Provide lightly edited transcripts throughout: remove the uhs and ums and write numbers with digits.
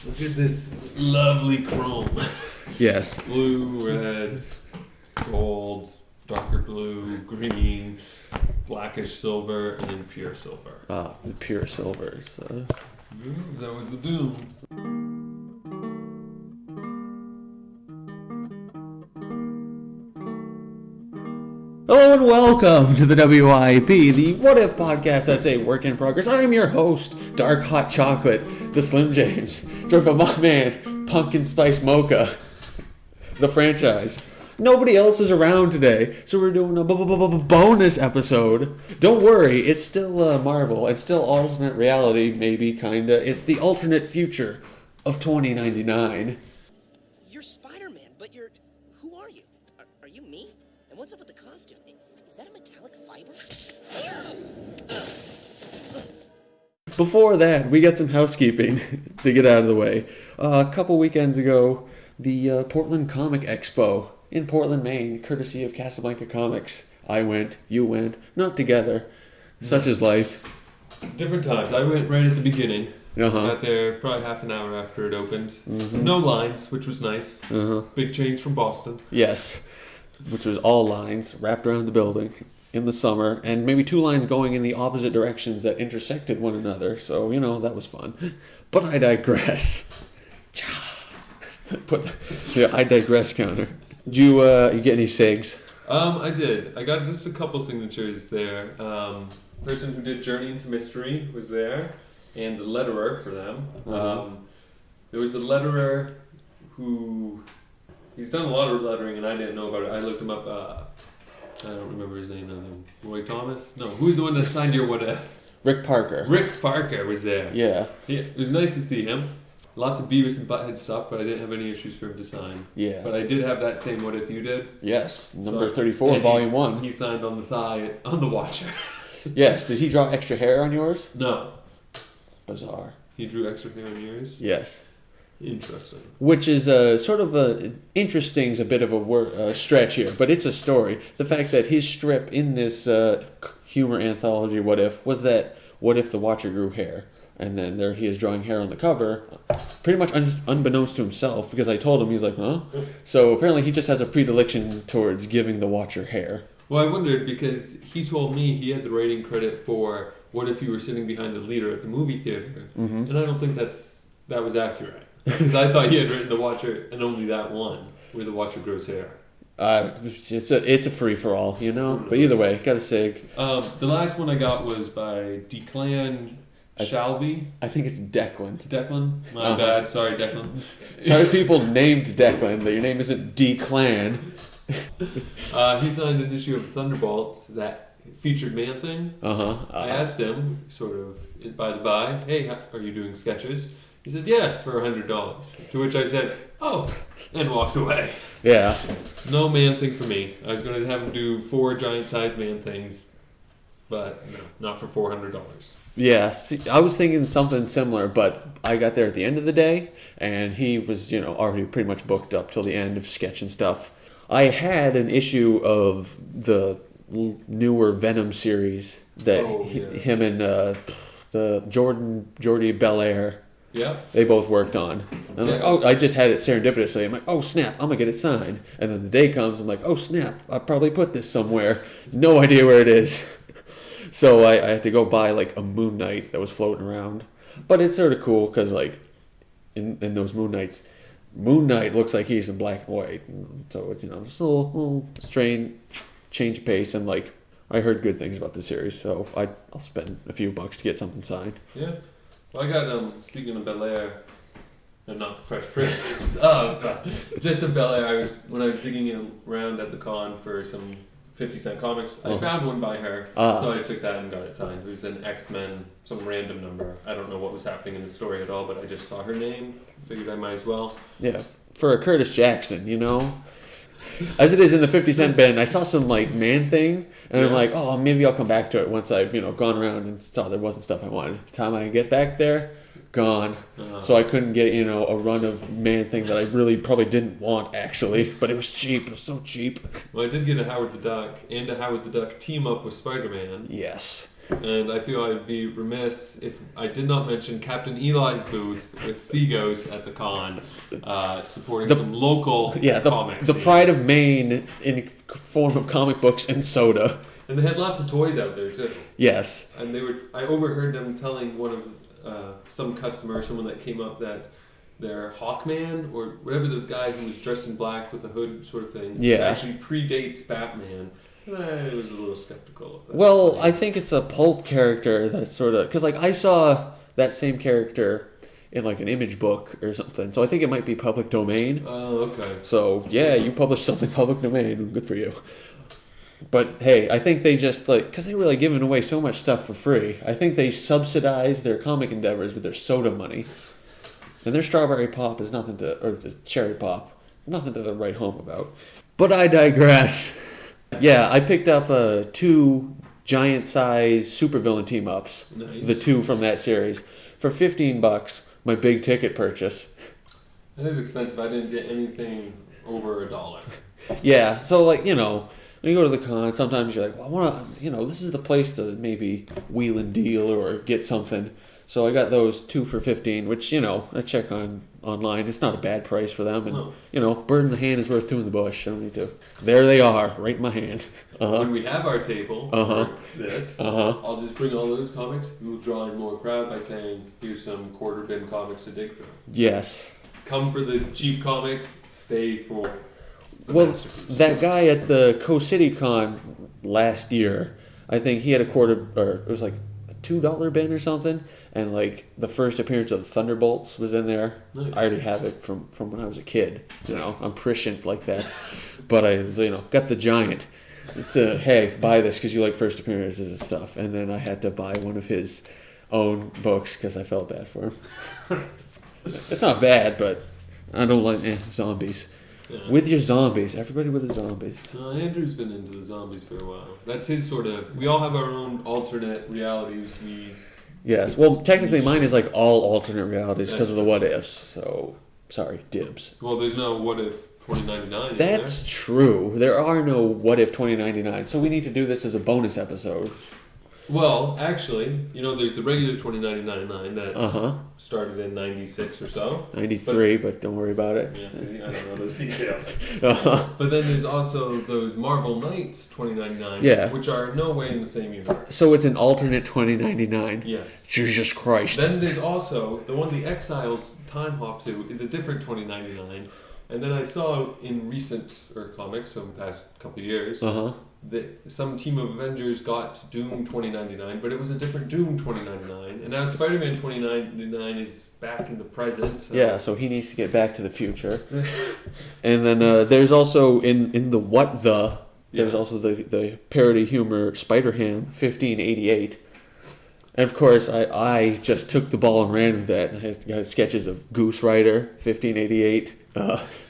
Look at this lovely chrome. Yes. Blue, red, gold, darker blue, green, blackish silver, and then pure silver. The pure silvers. That was the doom. Hello and welcome to the WIP, the What If podcast that's a work in progress. I am your host, Dark Hot Chocolate, the Slim James, joined by my man, Pumpkin Spice Mocha, the franchise. Nobody else is around today, so we're doing a bonus episode. Don't worry, it's still Marvel. It's still alternate reality, maybe, kinda. It's the alternate future of 2099. You're Spider-Man, but who are you? Are you me? And what's up with the costume? Is that a metallic fiber? Before that, we got some housekeeping to get out of the way. A couple weekends ago, the Portland Comic Expo in Portland, Maine, courtesy of Casablanca Comics. I went, you went, not together. Such is life. Different times. I went right at the beginning. Uh-huh. Got there probably half an hour after it opened. Mm-hmm. No lines, which was nice. Uh-huh. Big change from Boston. Yes, which was all lines wrapped around the building in the summer, and maybe two lines going in the opposite directions that intersected one another. So, that was fun. But I digress. Put the I digress counter. Did you get any SIGs? I did. I got just a couple signatures there. Person who did Journey into Mystery was there, and the letterer for them. Uh-huh. There was the letterer who... He's done a lot of lettering, and I didn't know about it. I looked him up. I don't remember his name now. Roy Thomas? No, who's the one that signed your What If? Rick Parker. Rick Parker was there. Yeah. It was nice to see him. Lots of Beavis and Butthead stuff, but I didn't have any issues for him to sign. Yeah. But I did have that same What If you did. Yes, number 34, volume 1. He signed on the thigh on the Watcher. Yes, did he draw extra hair on yours? No. Bizarre. He drew extra hair on yours? Yes. Interesting. Which is sort of interesting, is a bit of a stretch here, but it's a story. The fact that his strip in this humor anthology, What If, was that what if the Watcher grew hair? And then there he is drawing hair on the cover, pretty much unbeknownst to himself, because I told him, he's like, huh? So apparently he just has a predilection towards giving the Watcher hair. Well, I wondered, because he told me he had the writing credit for What If You Were Sitting Behind the Leader at the movie theater. Mm-hmm. And I don't think that was accurate. Because I thought he had written the Watcher and only that one, where the Watcher grows hair. It's a free-for-all, But either way, got a SIG. The last one I got was by Declan Shalvey. I think it's Declan. Declan? My bad. Sorry, Declan. Sorry, people named Declan, but your name isn't Declan. He signed an issue of Thunderbolts that featured Man-Thing. I asked him, sort of by the by, hey, are you doing sketches? He said, yes, for $100. To which I said, oh, and walked away. Yeah. No Man-Thing for me. I was going to have him do 4 giant-sized Man-Things, but no, not for $400. Yeah, see, I was thinking something similar, but I got there at the end of the day, and he was, already pretty much booked up till the end of sketch and stuff. I had an issue of the newer Venom series that him and the Jordi Belair, they both worked on. I'm like, I just had it serendipitously. I'm like, oh snap, I'm gonna get it signed. And then the day comes, I'm like, oh snap, I probably put this somewhere. No idea where it is. So I had to go buy like a Moon Knight that was floating around. But it's sort of cool because like in those Moon Knights, Moon Knight looks like he's in black and white. So it's, just a little strange change of pace. And like I heard good things about the series. So I'll spend a few bucks to get something signed. Yeah. Well, I got, speaking of Bel-Air, no, not the Fresh Prince, just of Bel-Air, when I was digging around at the con for some 50-cent comics, I found one by her, so I took that and got it signed. It was an X-Men, some random number. I don't know what was happening in the story at all, but I just saw her name, figured I might as well. Yeah, for a Curtis Jackson, As it is in the 50-cent bin, I saw some like Man-Thing, and I'm like, oh, maybe I'll come back to it once I've, gone around and saw there wasn't stuff I wanted. By the time I get back there, gone. So I couldn't get, a run of Man-Thing that I really probably didn't want, actually. But it was cheap. It was so cheap. Well, I did get a Howard the Duck and a Howard the Duck team up with Spider-Man. Yes. And I feel I'd be remiss if I did not mention Captain Eli's booth with Sea Ghost at the con, supporting some local comics. The pride of Maine in form of comic books and soda. And they had lots of toys out there too. Yes. And I overheard them telling one of some customer, someone that came up, that their Hawkman, or whatever, the guy who was dressed in black with a hood sort of thing, actually predates Batman. And I was a little skeptical of that. Well, I think it's a pulp character that's sort of... Because, like, I saw that same character in, like, an image book or something. So I think it might be public domain. Oh, okay. So, yeah, you published something public domain. Good for you. But, hey, I think they just, like... Because they were, like, giving away so much stuff for free. I think they subsidize their comic endeavors with their soda money. And their strawberry pop is nothing to... Or the cherry pop. Nothing to write home about. But I digress. Yeah, I picked up 2 giant-size supervillain team-ups. Nice. The 2 from that series. For $15, my big ticket purchase. That is expensive. I didn't get anything over $1. Yeah, so, like, you know, when you go to the con, sometimes you're like, well, I want to, you know, this is the place to maybe wheel and deal or get something. So I got those 2 for $15, which, you know, I check online. It's not a bad price for them. And, you know, bird in the hand is worth 2 in the bush. I don't need to. There they are, right in my hand. When we have our table for this, I'll just bring all those comics. We'll draw in more crowd by saying, here's some quarter bin comics to dig through. Yes. Come for the cheap comics, stay for the Well, masterpiece. that guy at the Coast City Con last year, I think he had it was like a $2 bin or something, and like the first appearance of the Thunderbolts was in there. Nice. I already have it from when I was a kid. You know, I'm prescient like that. But I, you know, got the giant. It's hey, buy this because you like first appearances and stuff. And then I had to buy one of his own books because I felt bad for him. It's not bad, but I don't like zombies. Yeah. With your zombies. Everybody with the zombies. Andrew's been into the zombies for a while. That's his sort of... We all have our own alternate realities. Yes. Well, technically mine is like all alternate realities because of the what ifs. So, sorry, dibs. Well, there's no what if 2099, That's true. There are no what if 2099. So we need to do this as a bonus episode. Well, actually, you know, there's the regular 2099 that started in 96 or so. 93, but don't worry about it. Yeah, see, I don't know those details. But then there's also those Marvel Knights 2099, which are no way in the same universe. So it's an alternate 2099. Yes. Jesus Christ. Then there's also the one the Exiles time hop to is a different 2099. And then I saw in recent comics, so in the past couple of years, that some team of Avengers got Doom 2099, but it was a different Doom 2099. And now Spider-Man 2099 is back in the present. So. Yeah, so he needs to get back to the future. And then there's also, in the What The, there's also the parody humor Spider-Ham 1588. And of course, I just took the ball and ran with that. And I got sketches of Goose Rider 1588.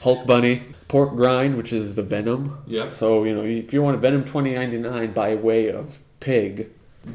Hulk Bunny, Pork Grind, which is the Venom. Yeah. So, you know, if you want a Venom 2099 by way of Pig,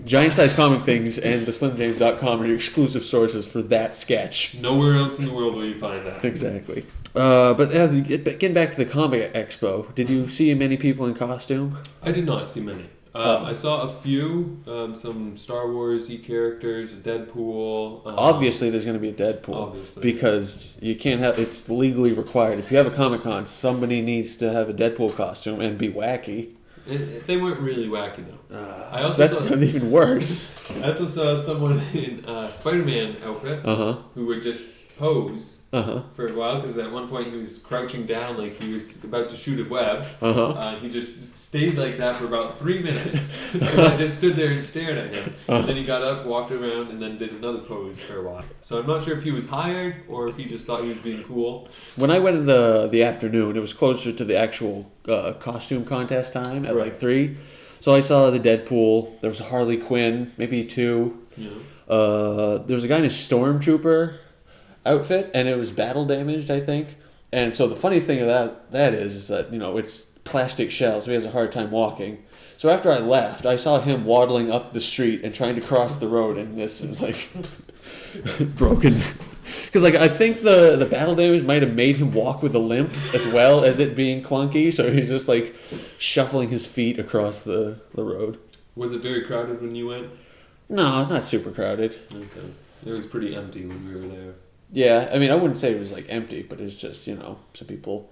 Giant Size Comic Things and the SlimJames.com are your exclusive sources for that sketch. Nowhere else in the world will you find that. Exactly. But getting back to the Comic Expo, did you see many people in costume? I did not see many. I saw a few, some Star Wars-y characters, Deadpool. Obviously, there's going to be a Deadpool. Obviously. Because you can't have, it's legally required. If you have a Comic-Con, somebody needs to have a Deadpool costume and be wacky. They weren't really wacky, though. That's even worse. I also saw someone in a Spider-Man outfit who would just pose for a while, because at one point he was crouching down like he was about to shoot a web. He just stayed like that for about 3 minutes. I just stood there and stared at him. And then he got up, walked around, and then did another pose for a while. So I'm not sure if he was hired or if he just thought he was being cool. When I went in the afternoon, it was closer to the actual costume contest time at like 3. So I saw the Deadpool. There was a Harley Quinn, maybe 2. Yeah. There was a guy in a Stormtrooper outfit, and it was battle damaged, I think. And so the funny thing of that is that, you know, it's plastic shell, so he has a hard time walking. So after I left, I saw him waddling up the street and trying to cross the road in this, like, broken. Because, like, I think the battle damage might have made him walk with a limp as well as it being clunky, so he's just, like, shuffling his feet across the road. Was it very crowded when you went? No, not super crowded. Okay. It was pretty empty when we were there. Yeah, I mean, I wouldn't say it was like empty, but it's just, some people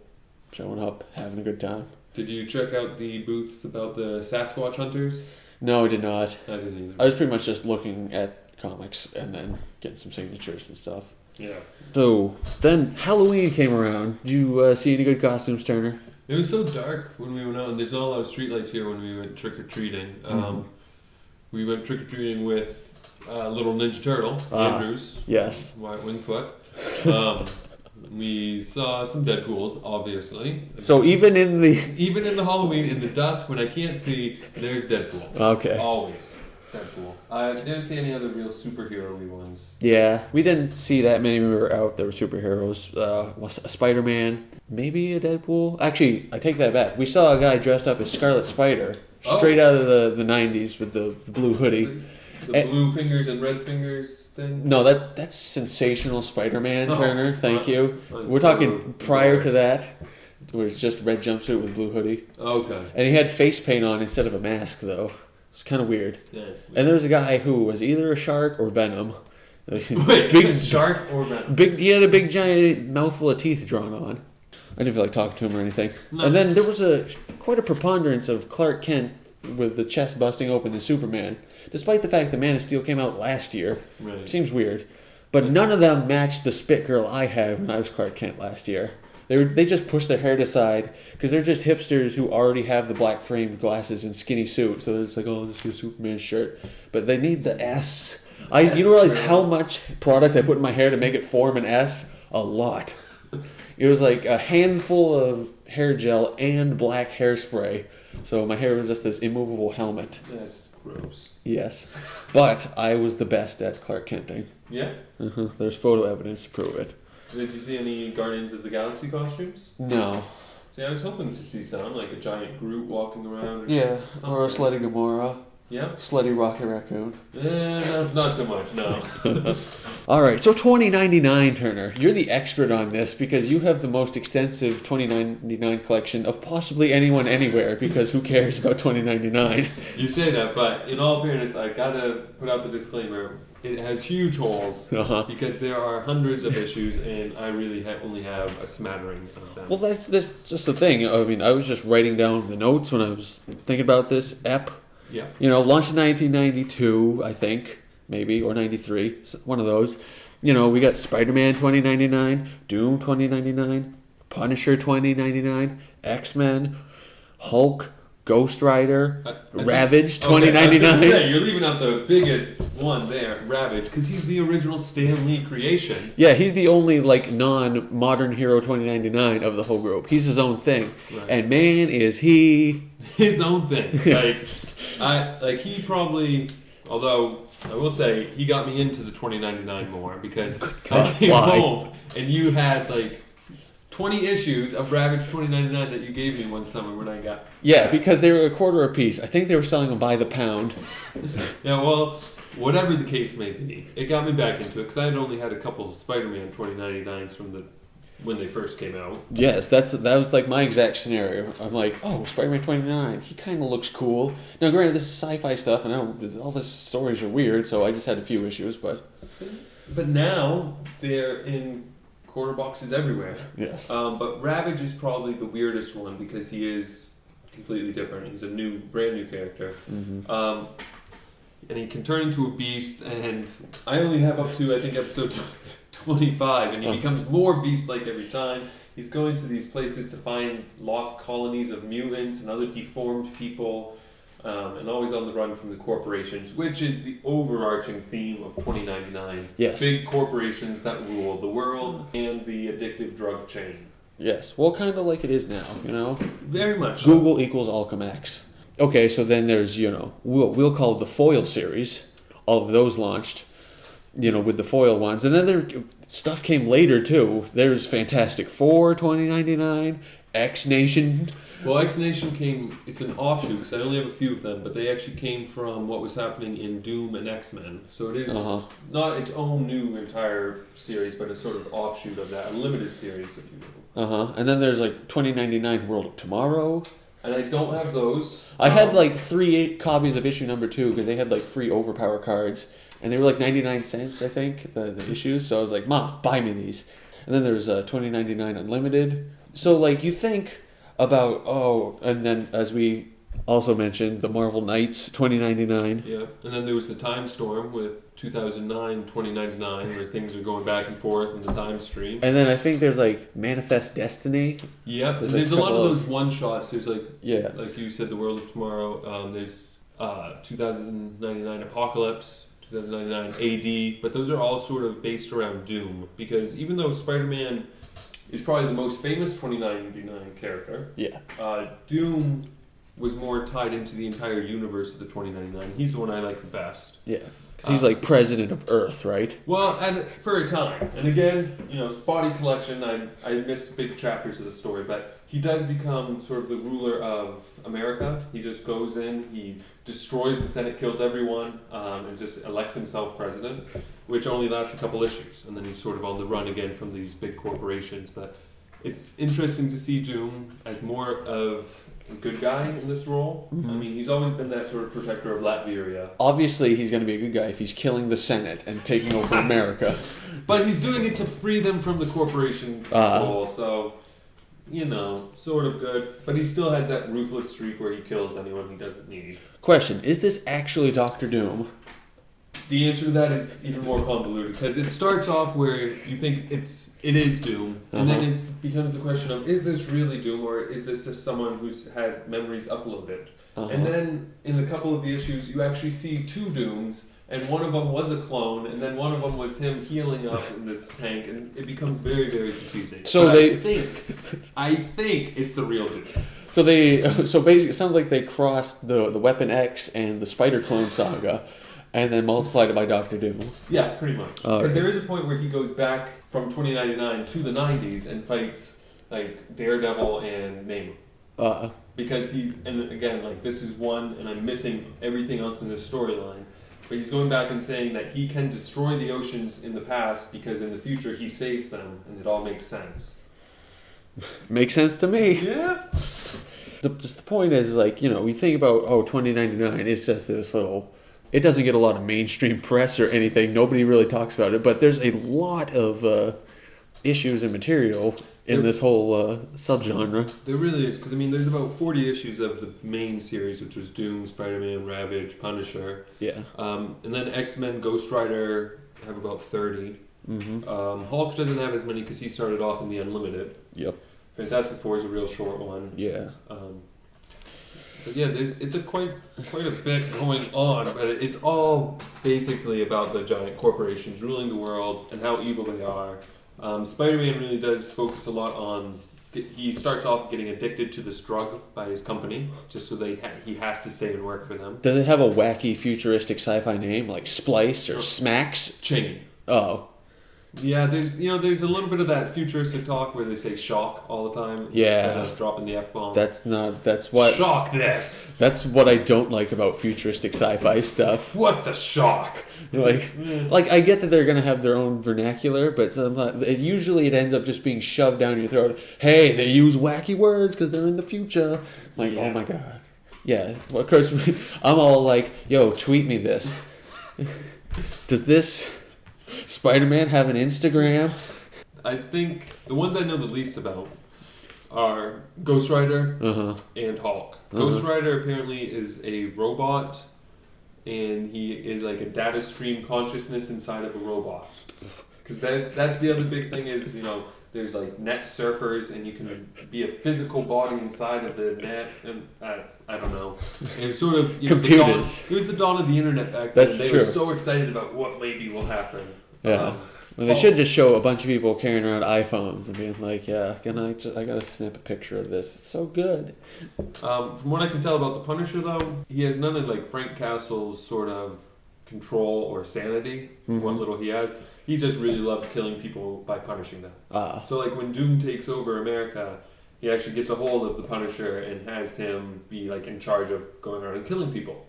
showing up, having a good time. Did you check out the booths about the Sasquatch hunters? No, I did not. I didn't either. I was pretty much just looking at comics and then getting some signatures and stuff. Yeah. So, then Halloween came around. Did you see any good costumes, Turner? It was so dark when we went out, and there's not a lot of streetlights here when we went trick-or-treating. We went trick-or-treating with Little Ninja Turtle, Andrews. Yes. White Wingfoot. We saw some Deadpools, obviously. So even in the Halloween, in the dusk, when I can't see, there's Deadpool. Okay. Always Deadpool. I didn't see any other real superhero-y ones. Yeah, we didn't see that many when we were out. There were superheroes. A Spider-Man, maybe a Deadpool. Actually, I take that back. We saw a guy dressed up as Scarlet Spider, straight out of the 90s with the blue hoodie. The blue fingers and red fingers thing? No, that's Sensational Spider-Man, Turner. Thank you. We're so talking prior to that. It was just red jumpsuit with blue hoodie. Okay. And he had face paint on instead of a mask, though. It's kind of weird. Yeah, it's weird. And there was a guy who was either a shark or Venom. Wait, big shark or Venom? He had a big giant mouthful of teeth drawn on. I didn't feel like talking to him or anything. No. And then there was quite a preponderance of Clark Kent with the chest busting open to Superman, despite the fact that Man of Steel came out last year. Right. Seems weird. But none of them matched the spit girl I had when I was Clark Kent last year. They just pushed their hair aside because they're just hipsters who already have the black framed glasses and skinny suit. So it's like, oh, this is a Superman shirt. But they need the S. You don't realize how much product I put in my hair to make it form an S? A lot. It was like a handful of hair gel and black hairspray. So my hair was just this immovable helmet. That's gross. Yes. But I was the best at Clark Kenting. Yeah? There's photo evidence to prove it. Did you see any Guardians of the Galaxy costumes? No. See, I was hoping to see some, like a giant Groot walking around. Or a Slutty Gamora. Yeah? Slutty Rocket Raccoon. No, not so much, no. Alright, so 2099, Turner. You're the expert on this because you have the most extensive 2099 collection of possibly anyone anywhere because who cares about 2099? You say that, but in all fairness, I gotta put out the disclaimer. It has huge holes because there are hundreds of issues and I really only have a smattering of them. Well, that's just the thing. I mean, I was just writing down the notes when I was thinking about this ep. Yeah. Launched in 1992, I think, maybe, or 93, one of those. We got Spider-Man 2099, Doom 2099, Punisher 2099, X-Men, Hulk, Ghost Rider, Ravage 2099. Okay, you're leaving out the biggest one there, Ravage, because he's the original Stan Lee creation. Yeah, he's the only non-modern hero 2099 of the whole group. He's his own thing, right. And man, is he his own thing. He probably, although I will say he got me into the 2099 more because I came home and you had 20 issues of Ravage 2099 that you gave me one summer when I got... Yeah, because they were $0.25 a piece. I think they were selling them by the pound. Yeah, well, whatever the case may be, it got me back into it because I had only had a couple of Spider-Man 2099s from when they first came out. Yes, that was my exact scenario. I'm like, oh, Spider-Man 2099, he kind of looks cool. Now, granted, this is sci-fi stuff, and all these stories are weird, so I just had a few issues, but... But now, they're in... quarter boxes everywhere. Yes. But Ravage is probably the weirdest one because he is completely different. He's a brand new character. Mm-hmm. And he can turn into a beast, and I only have up to, I think, episode 25, and he becomes more beast-like every time. He's going to these places to find lost colonies of mutants and other deformed people, and always on the run from the corporations, which is the overarching theme of 2099. Yes. Big corporations that rule the world and the addictive drug chain. Yes. Well, kind of like it is now, Very much. Google equals Alchemax. Okay, so then there's, we'll call it the Foil series. All of those launched, with the Foil ones. And then stuff came later, too. There's Fantastic Four 2099, X-Nation... Well, X-Nation came, it's an offshoot, because I only have a few of them, but they actually came from what was happening in Doom and X-Men. So it is not its own new entire series, but a sort of offshoot of that, a limited series, if you will. And then there's 2099 World of Tomorrow, and I don't have those. I had like 3 copies of issue number 2 because they had like free Overpower cards, and they were like 99 cents, I think, the issues. So I was like, "Mom, buy me these." And then there's $20.99 unlimited. So like you think about and then as we also mentioned, the Marvel Knights $20.99. Yeah, and then there was the Time Storm with 2009 $20.99, where things are going back and forth in the time stream. And then I think there's like Manifest Destiny. Yep, there's a lot of those one shots. There's like you said, the World of Tomorrow. There's 2099 Apocalypse, 2099 AD, but those are all sort of based around Doom, because even though Spider-Man is probably the most famous 2099 character, Doom was more tied into the entire universe of the 2099. He's the one I like the best. Yeah, because he's like president of Earth, right? Well, and for a time. And again, spotty collection. I missed big chapters of the story, but he does become sort of the ruler of America. He just goes in, he destroys the Senate, kills everyone, and just elects himself president, which only lasts a couple issues. And then he's sort of on the run again from these big corporations. But it's interesting to see Doom as more of a good guy in this role. Mm-hmm. I mean, he's always been that sort of protector of Latveria. Obviously, he's going to be a good guy if he's killing the Senate and taking over America. But he's doing it to free them from the corporation control, so, sort of good. But he still has that ruthless streak where he kills anyone he doesn't need. Question, is this actually Doctor Doom? The answer to that is even more convoluted, because it starts off where you think it is Doom, and then it becomes the question of, is this really Doom, or is this just someone who's had memories uploaded? And then in a couple of the issues, you actually see 2 Dooms, and one of them was a clone, and then one of them was him healing up in this tank, and it becomes very, very confusing. So but I think it's the real Doom. So basically, it sounds like they crossed the Weapon X and the Spider Clone saga, and then multiplied it by Doctor Doom. Yeah, pretty much. Because there is a point where he goes back from 2099 to the 90s and fights like Daredevil and Namor. Because and again, like, this is one, and I'm missing everything else in this storyline. But he's going back and saying that he can destroy the oceans in the past because in the future he saves them, and it all makes sense. Makes sense to me. Yeah. The point is, like, we think about, 2099 is just this little... It doesn't get a lot of mainstream press or anything. Nobody really talks about it, but there's a lot of issues and material in this whole subgenre. There really is, because there's about 40 issues of the main series, which was Doom, Spider-Man, Ravage, Punisher. Yeah. And then X-Men, Ghost Rider have about 30. Mm-hmm. Hulk doesn't have as many because he started off in the Unlimited. Yep. Fantastic Four is a real short one. Yeah. But yeah, it's quite a bit going on, but it's all basically about the giant corporations ruling the world and how evil they are. Spider-Man really does focus a lot on... He starts off getting addicted to this drug by his company, just so he has to stay and work for them. Does it have a wacky, futuristic sci-fi name, like Splice or Smacks? Chain. Oh. Yeah, there's a little bit of that futuristic talk where they say shock all the time. Yeah. Dropping the F-bomb. That's what... Shock this! That's what I don't like about futuristic sci-fi stuff. What the shock? Like I get that they're going to have their own vernacular, but usually it ends up just being shoved down your throat. Hey, they use wacky words because they're in the future. Oh my god. Yeah, well, of course, I'm all like, yo, tweet me this. Does this Spider-Man have an Instagram? I think the ones I know the least about are Ghost Rider and Hulk. Ghost Rider apparently is a robot, and he is like a data stream consciousness inside of a robot. Because that's the other big thing is, there's like net surfers, and you can be a physical body inside of the net, and I don't know. And it's sort of... Computers. It was the dawn of the internet back then. That's they true. were so excited about what maybe will happen. Yeah. They should just show a bunch of people carrying around iPhones and being like, yeah, I gotta snap a picture of this. It's so good. From what I can tell about the Punisher, though, he has none of like Frank Castle's sort of control or sanity. What little he has, he just really loves killing people by punishing them. So like when Doom takes over America, he actually gets a hold of the Punisher and has him be like in charge of going around and killing people.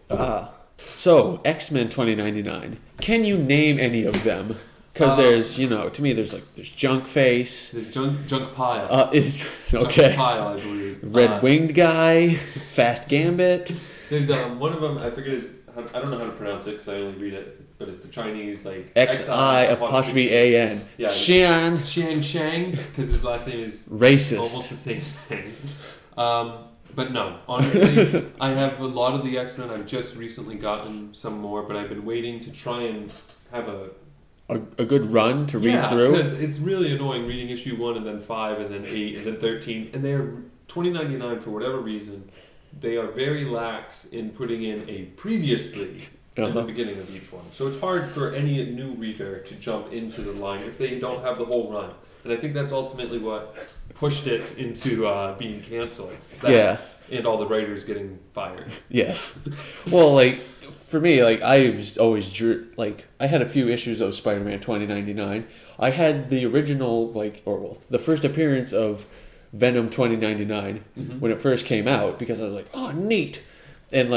So X-Men 2099. Can you name any of them? Because there's, to me, there's Junk Face. There's Junk Pile. Okay. Junk Pile, I believe. Red Winged Guy, Fast Gambit. There's one of them, I forget I don't know how to pronounce it because I only read it, but it's the Chinese, like... XI''AN. Yeah. Shang, because his last name is... Racist. Almost the same thing. But no, honestly, I have a lot of the X-Men. I've just recently gotten some more, but I've been waiting to try and have a good run to read through. Because it's really annoying reading issue 1 and then 5 and then 8 and then 13, and they're $20.99 for whatever reason. They are very lax in putting in a previously in the beginning of each one. So it's hard for any new reader to jump into the line if they don't have the whole run. And I think that's ultimately what pushed it into being canceled. And all the writers getting fired. Yes. Well, for me, I was always I had a few issues of Spider-Man 2099. I had the original, the first appearance of Venom 2099 when it first came out, because I was like, oh, neat. And,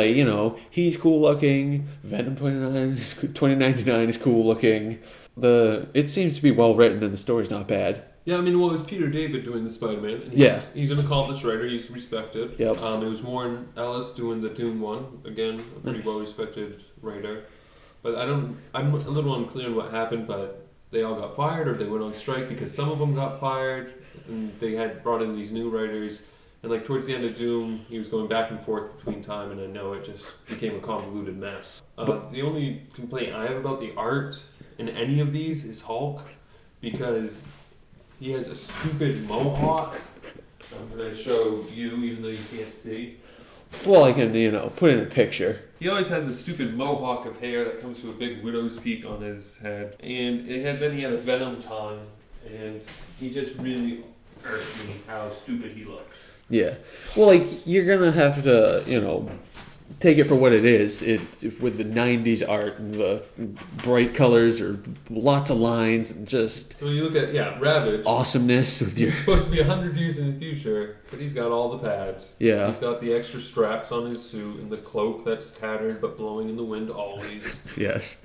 he's cool looking. Venom 2099 is cool looking. It seems to be well written and the story's not bad. Yeah, I mean, it was Peter David doing the Spider-Man. And he's an accomplished writer. He's respected. Yep. It was Warren Ellis doing the Doom one. Again, a pretty well-respected writer. But I'm a little unclear on what happened, but they all got fired or they went on strike because some of them got fired and they had brought in these new writers. And towards the end of Doom, he was going back and forth between time, and I know it just became a convoluted mess. The only complaint I have about the art in any of these is Hulk, because he has a stupid mohawk. I'm going to show you, even though you can't see. Well, I can, put in a picture. He always has a stupid mohawk of hair that comes to a big widow's peak on his head. And then he had a Venom tongue, and he just really irked me how stupid he looked. Yeah. Well, you're going to have to, take it for what it is. With the 90s art and the bright colors or lots of lines and just... When you look at, Ravage. Awesomeness. He's supposed to be 100 years in the future, but he's got all the pads. Yeah. He's got the extra straps on his suit and the cloak that's tattered but blowing in the wind always. Yes.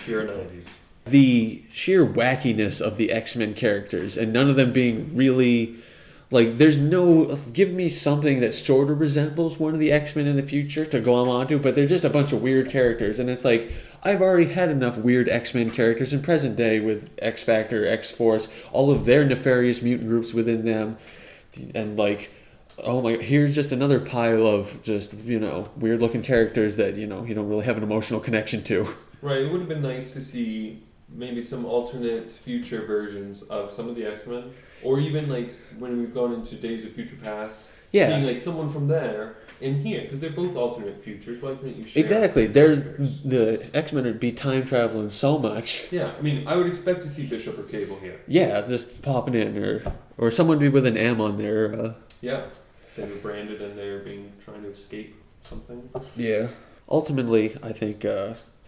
Pure 90s. The sheer wackiness of the X-Men characters, and none of them being really... there's no... Give me something that sort of resembles one of the X-Men in the future to glom onto, but they're just a bunch of weird characters. And it's I've already had enough weird X-Men characters in present day with X-Factor, X-Force, all of their nefarious mutant groups within them. And, oh my... Here's just another pile of just, weird-looking characters that, you don't really have an emotional connection to. Right. It would have been nice to see maybe some alternate future versions of some of the X-Men. Or even when we've gone into Days of Future Past, seeing someone from there in here, because they're both alternate futures. Why couldn't you share? Exactly. There's the X-Men would be time traveling so much. Yeah, I mean, I would expect to see Bishop or Cable here. Yeah, just popping in, or someone be with an M on there. Yeah, they were branded and they're trying to escape something. Yeah. Ultimately, I think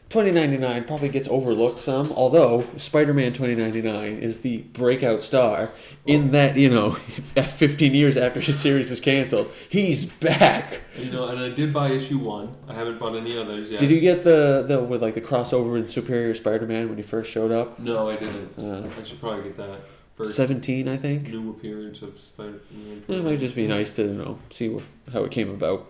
2099 probably gets overlooked some, although Spider-Man 2099 is the breakout star in that, 15 years after his series was canceled, he's back. And I did buy issue 1. I haven't bought any others yet. Did you get the with the crossover in Superior Spider-Man when he first showed up? No, I didn't. I should probably get that. First 17, I think. New appearance of Spider-Man. It might just be nice to, see how it came about.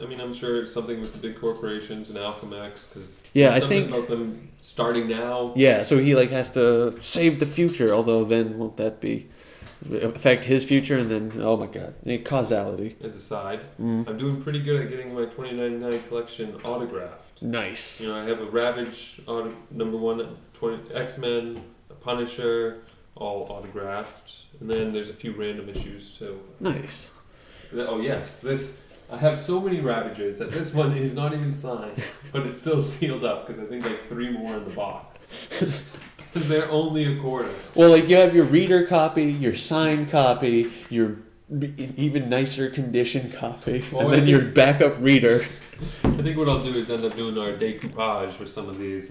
I mean, I'm sure it's something with the big corporations and Alchemax, because I think about them starting now. Yeah, so he has to save the future. Although then won't that affect his future? And then oh my god, causality. As a side, I'm doing pretty good at getting my 2099 collection autographed. Nice. I have a Ravage number 1, X-Men, a Punisher, all autographed, and then there's a few random issues too. Nice. Oh yes, I have so many Ravages that this one is not even signed, but it's still sealed up because I think 3 more in the box. Because they're only a quarter. Well, you have your reader copy, your signed copy, your even nicer condition copy, and then your backup reader. I think what I'll do is end up doing our decoupage for some of these.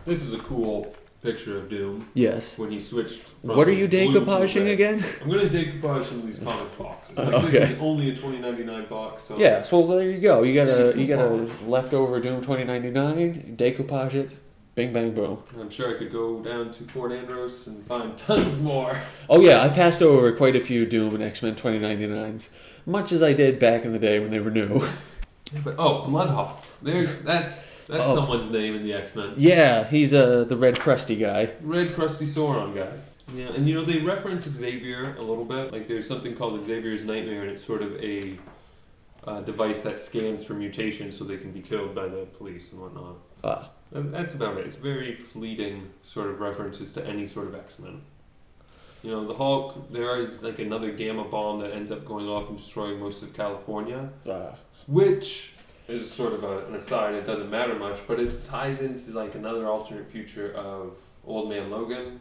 This is a cool picture of Doom. Yes. When he switched from... What are you decoupaging again? I'm going to decoupage some of these comic boxes. Okay. This is only a $20.99 box. So yeah, so there you go. You got a leftover Doom 2099, decoupage it, Bing, bang, boom. I'm sure I could go down to Fort Andros and find tons more. Oh yeah, I passed over quite a few Doom and X-Men 2099s, much as I did back in the day when they were new. But Bloodhawk. That's someone's name in the X-Men. Yeah, he's the red crusty guy. Red crusty Sauron guy. Yeah, and they reference Xavier a little bit. Like there's something called Xavier's Nightmare, and it's sort of a device that scans for mutations so they can be killed by the police and whatnot. And that's about it. It's very fleeting sort of references to any sort of X-Men. The Hulk, there is like another gamma bomb that ends up going off and destroying most of California, which is sort of an aside. It doesn't matter much, but it ties into like another alternate future of Old Man Logan,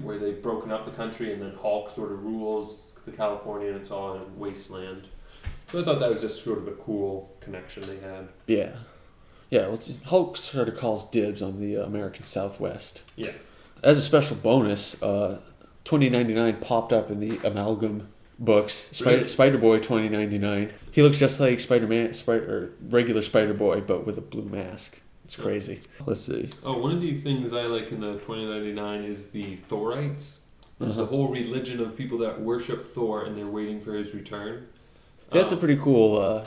where they've broken up the country and then Hulk sort of rules the California and it's all in wasteland. So I thought that was just sort of a cool connection they had. Yeah. Yeah, well, Hulk sort of calls dibs on the American Southwest. Yeah. As a special bonus, 2099 popped up in the Amalgam books. Spider-Boy 2099. He looks just like Spider-Man, or regular Spider-Boy, but with a blue mask. It's crazy. Let's see. Oh, one of the things I like in the 2099 is the Thorites. There's a whole religion of people that worship Thor and they're waiting for his return. So that's a pretty cool,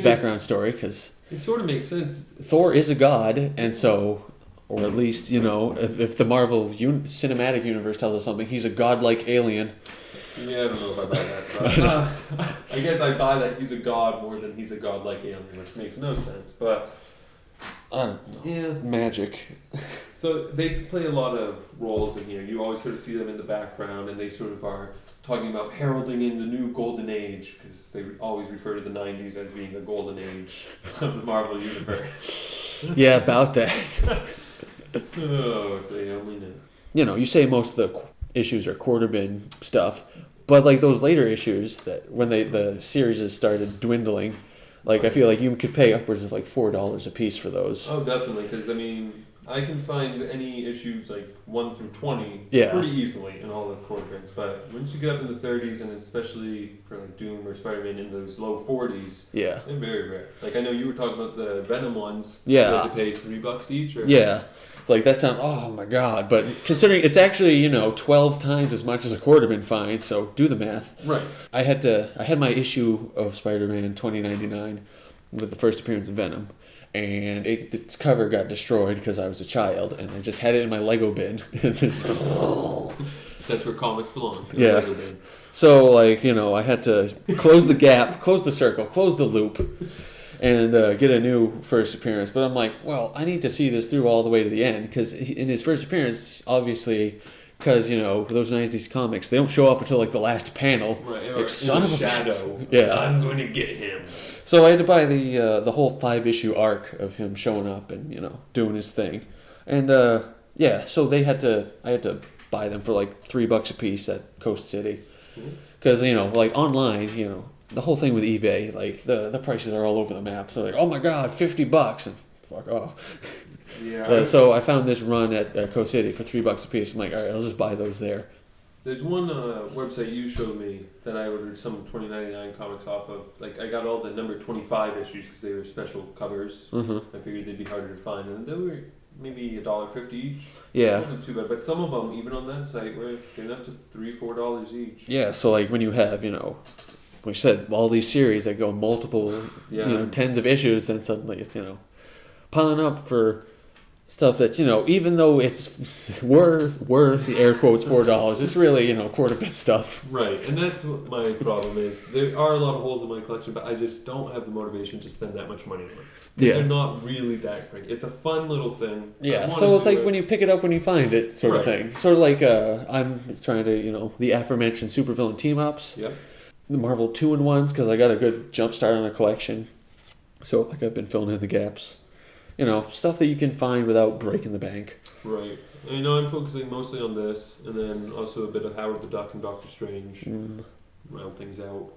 background story, because it sort of makes sense. Thor is a god, and so, or at least, if the Marvel cinematic universe tells us something, he's a godlike alien. Yeah, I don't know if I buy that, but I guess I buy that he's a god more than he's a godlike alien, which makes no sense, but I don't know. Yeah, magic. So they play a lot of roles in here. You always sort of see them in the background, and they sort of are talking about heralding in the new golden age, because they always refer to the 90s as being the golden age of the Marvel universe. Yeah, about that. Oh, if they only knew. You say most of the issues are quarter bin stuff, but like those later issues that when the series has started dwindling, like I feel like you could pay upwards of like $4 a piece for those. Oh, definitely, because I can find any issues like 1 through 20 Yeah. pretty easily in all the quarter bins. But once you get up in the 30s, and especially for like Doom or Spider-Man in those low 40s, yeah, they're very rare. Like I know you were talking about the Venom ones. Yeah. You had to pay $3 each. Or... Yeah. It's like that sounds. Oh my god! But considering it's actually 12 times as much as a quarter bin fine, so do the math. Right. I had my issue of Spider-Man 2099 with the first appearance of Venom. And its cover got destroyed because I was a child, and I just had it in my Lego bin. So that's where comics belong. Yeah. Lego bin. So, I had to close the gap, close the circle, close the loop, and get a new first appearance. But I'm like, well, I need to see this through all the way to the end, because in his first appearance, obviously, because, those 90s comics, they don't show up until, like, the last panel. Right, or like, son of a shadow. Yeah. I'm going to get him. So I had to buy the whole 5-issue arc of him showing up and doing his thing, and so I had to buy them for like $3 a piece at Coast City, because like online the whole thing with eBay, like the prices are all over the map. So like, oh my god, $50 and fuck off. Yeah. So I found this run at Coast City for $3 a piece. I'm like, all right, I'll just buy those there. There's one website you showed me that I ordered some 2099 comics off of. Like, I got all the number 25 issues because they were special covers. I figured they'd be harder to find, and they were maybe $1.50 each. Yeah. It wasn't too bad, but some of them, even on that site, were getting up to $3-4 each. Yeah, so like when you have, we said all these series that go multiple, tens of issues, then suddenly it's, piling up for stuff that's, even though it's worth the air quotes $4, it's really, quarter bit stuff. Right, and that's what my problem is. There are a lot of holes in my collection, but I just don't have the motivation to spend that much money on it. Yeah. They're not really that great. It's a fun little thing. Yeah, so it's like when you pick it up when you find it sort of thing. Sort of like I'm trying to, the aforementioned supervillain team-ups. Yep. The Marvel 2-in-1s, because I got a good jump start on a collection. So like I've been filling in the gaps. Stuff that you can find without breaking the bank. Right. And, I'm focusing mostly on this, and then also a bit of Howard the Duck and Doctor Strange. Round things out.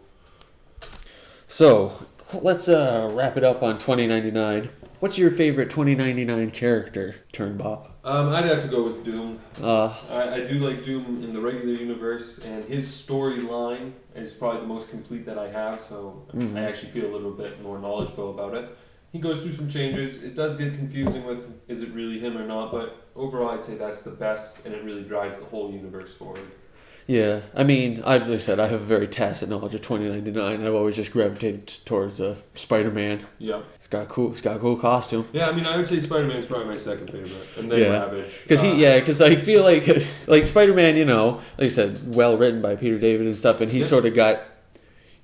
So, let's wrap it up on 2099. What's your favorite 2099 character, Turnbop? I'd have to go with Doom. I do like Doom in the regular universe, and his storyline is probably the most complete that I have, so I actually feel a little bit more knowledgeable about it. he goes through some changes. It does get confusing with is it really him or not, but overall I'd say that's the best, and it really drives the whole universe forward. Yeah, I mean, as I said, I have a very tacit knowledge of 2099. I've always just gravitated towards Spider-Man. Yeah. It's got a cool costume. Yeah, I mean, I would say Spider-Man is probably my second favorite, and then Ravage. Because I feel like Spider-Man, you know, like I said, well written by Peter David and stuff, and he sort of got.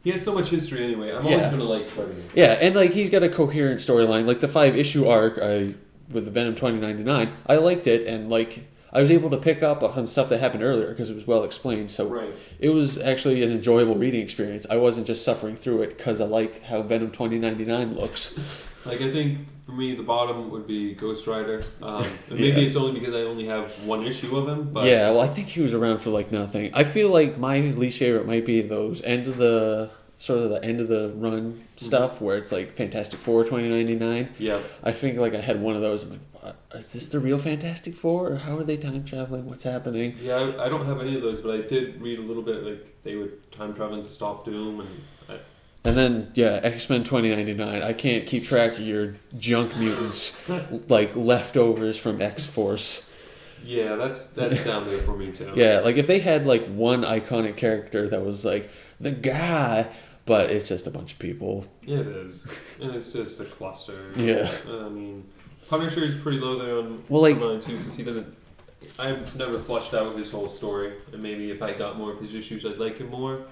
He has so much history anyway. I'm always gonna like Spider-Man. Yeah, and like he's got a coherent storyline. Like the 5-issue arc, with the Venom 2099, I liked it, and like. I was able to pick up on stuff that happened earlier because it was well explained. So it was actually an enjoyable reading experience. I wasn't just suffering through it because I like how Venom 2099 looks. Like, I think for me, the bottom would be Ghost Rider. And maybe it's only because I only have one issue of him. But yeah, well, I think he was around for like nothing. I feel like my least favorite might be those end of the run stuff where it's like Fantastic Four 2099. Yeah. I think like I had one of those. I'm like, is this the real Fantastic Four, or how are they time traveling? What's happening? Yeah, I don't have any of those, but I did read a little bit. Like they were time traveling to stop Doom, and then X-Men 2099. I can't keep track of your junk mutants, like leftovers from X-Force. Yeah, that's down there for me too. Yeah, like if they had like one iconic character that was like the guy, but it's just a bunch of people. Yeah, it is, and it's just a cluster. Yeah. I mean, Punisher is pretty low there on mine too, because he doesn't. I've never fleshed out his whole story, and maybe if I got more of his issues, I'd like him more.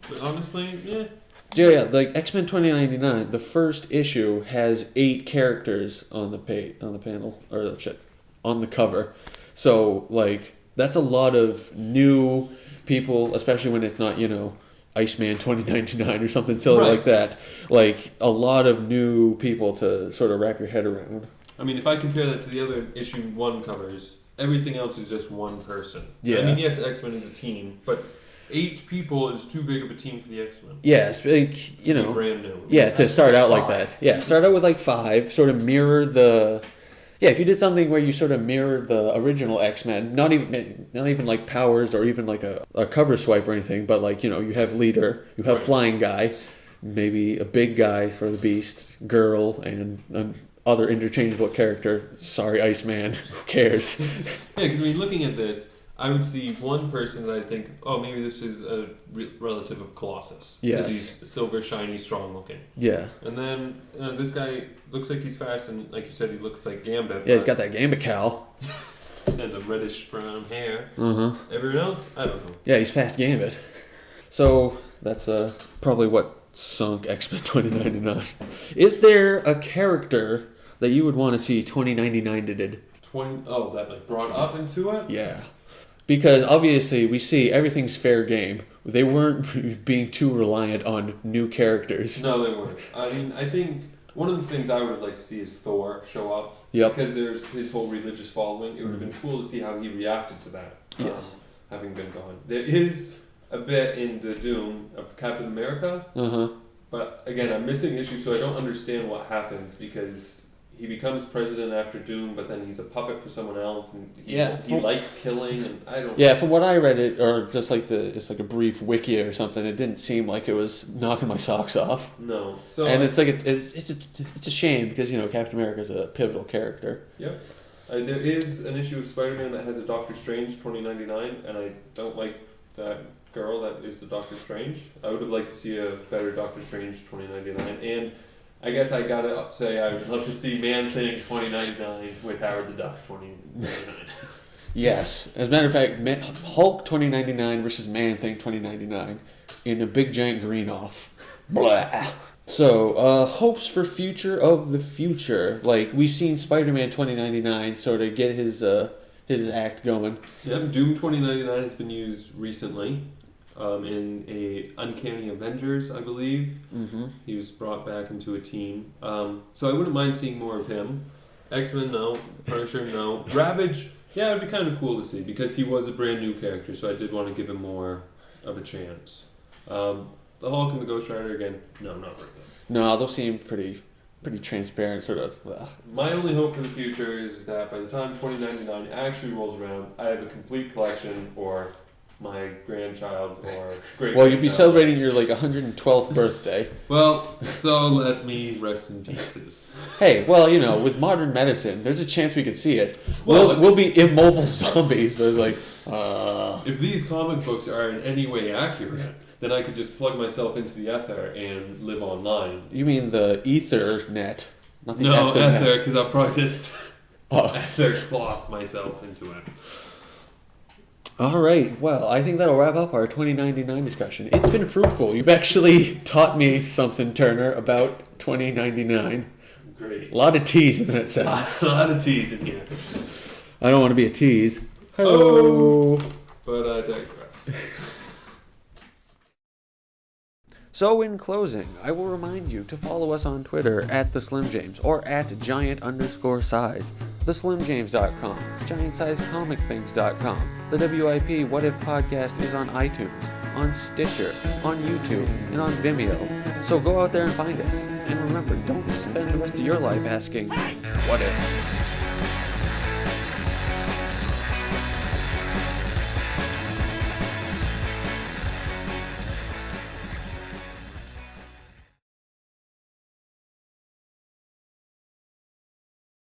But honestly, yeah. Yeah, like X-Men 2099, the first issue has 8 characters on the panel, or on the cover. So like that's a lot of new people, especially when it's not, you know, Iceman 2099 or something silly like that. Like a lot of new people to sort of wrap your head around. I mean, if I compare that to the other issue 1 covers, everything else is just one person. Yeah. I mean, yes, X-Men is a team, but 8 people is too big of a team for the X-Men. Yeah, it's like, you know. Brand new. Yeah, to start out like that. Yeah, start out with like 5, sort of mirror the. Yeah, if you did something where you sort of mirrored the original X-Men, not even like powers or even like a cover swipe or anything, but like, you know, you have leader, you have flying guy, maybe a big guy for the Beast, girl, and other interchangeable character. Sorry, Iceman. Who cares? Yeah, because I mean, looking at this, I would see one person that I think, oh, maybe this is a relative of Colossus. Yes. Because he's silver, shiny, strong looking. Yeah. And then this guy looks like he's fast, and like you said, he looks like Gambit. Yeah, he's got that Gambit cowl. And the reddish brown hair. Everyone else, I don't know. Yeah, he's fast Gambit. So that's probably what sunk X-Men 2099. Is there a character that you would want to see 2099 did? That like brought up into it? Yeah. Because obviously we see everything's fair game. They weren't being too reliant on new characters. No, they weren't. I mean, I think one of the things I would have liked to see is Thor show up. Yep. Because there's his whole religious following. It would have been cool to see how he reacted to that. Yes. Having been gone. There is a bit in the Doom of Captain America. But again, I'm missing issues, so I don't understand what happens because he becomes president after Doom, but then he's a puppet for someone else, and he likes killing, and I don't. Yeah, from what I read, or just like it's like a brief wiki or something. It didn't seem like it was knocking my socks off. No, so and it's like it's a shame because, you know, Captain America is a pivotal character. Yep. There is an issue of Spider-Man that has a Doctor Strange 2099, and I don't like that girl that is the Doctor Strange. I would have liked to see a better Doctor Strange 2099, and I guess I gotta say I would love to see Man-Thing 2099 with Howard the Duck 2099. Yes. As a matter of fact, Hulk 2099 versus Man-Thing 2099 in a big giant green off. Blah. So, hopes for future of the future. Like, we've seen Spider-Man 2099 sort of get his act going. Yep, Doom 2099 has been used recently. In a Uncanny Avengers, I believe. He was brought back into a team. So I wouldn't mind seeing more of him. X-Men, no. Punisher, no. Ravage, yeah, it would be kind of cool to see because he was a brand new character, so I did want to give him more of a chance. The Hulk and the Ghost Rider, again, no, not worth it. No, those seem pretty transparent, sort of. My only hope for the future is that by the time 2099 actually rolls around, I have a complete collection or my grandchild or great. Well, you'd be celebrating your 112th birthday. Well, so let me rest in pieces. Hey, well, with modern medicine, there's a chance we could see it. Well, We'll be immobile zombies, but if these comic books are in any way accurate, then I could just plug myself into the ether and live online. You mean the ether net, not the No, ether, ether, because I'll probably just Oh. ether cloth myself into it. All right. Well, I think that'll wrap up our 2099 discussion. It's been fruitful. You've actually taught me something, Turner, about 2099. Great. A lot of T's in that sentence. A lot of T's in here. I don't want to be a tease. Hello. But I digress. So in closing, I will remind you to follow us on Twitter at the Slim James or at giant_size, theslimjames.com, giantsizeComicThings.com. The WIP What If podcast is on iTunes, on Stitcher, on YouTube, and on Vimeo. So go out there and find us. And remember, don't spend the rest of your life asking, what if?